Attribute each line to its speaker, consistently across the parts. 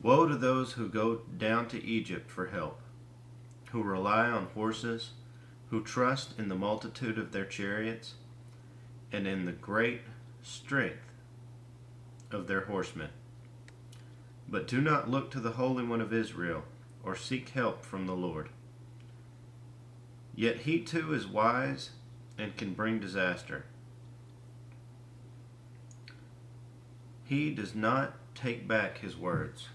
Speaker 1: Woe to those who go down to Egypt for help, who rely on horses, who trust in the multitude of their chariots, and in the great strength of their horsemen. But do not look to the Holy One of Israel, or seek help from the Lord. Yet he too is wise and can bring disaster. He does not take back his words.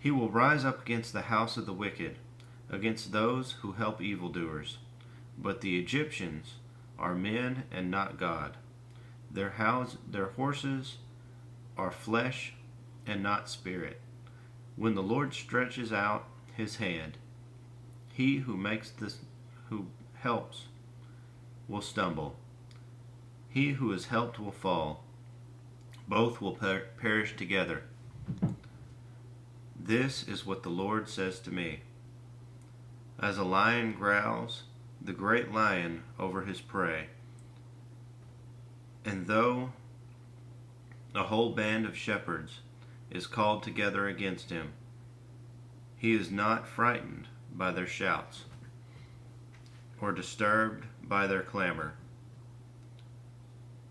Speaker 1: He will rise up against the house of the wicked, against those who help evildoers. But the Egyptians are men and not God. Their horses are flesh and not spirit. When the Lord stretches out his hand, he who helps will stumble. He who is helped will fall. Both will perish together. This is what the Lord says to me. As a lion growls, the great lion over his prey, and though a whole band of shepherds is called together against him, he is not frightened by their shouts, or disturbed by their clamor.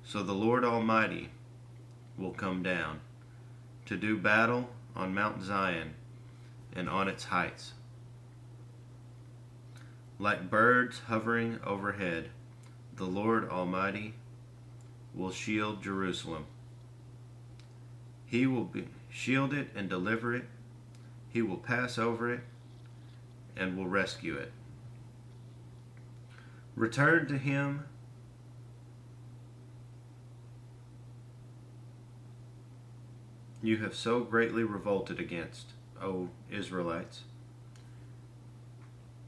Speaker 1: So the Lord Almighty will come down to do battle on Mount Zion and on its heights. Like birds hovering overhead, the Lord Almighty will shield Jerusalem. He will shield it and deliver it. He will pass over it and will rescue it. Return to him you have so greatly revolted against, O Israelites.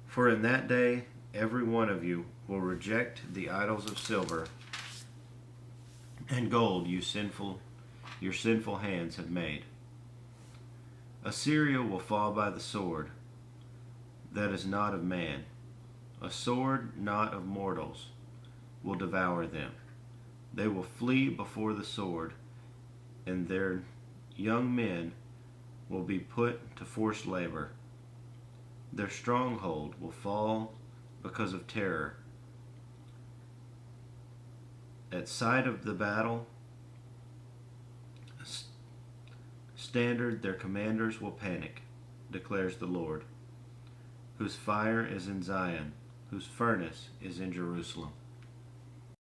Speaker 1: For in that day every one of you will reject the idols of silver and gold your sinful hands have made. Assyria will fall by the sword that is not of man. A sword not of mortals will devour them. They will flee before the sword, and their young men will be put to forced labor. Their stronghold will fall because of terror. At sight of the battle standard, their commanders will panic, declares the Lord, whose fire is in Zion, whose furnace is in Jerusalem.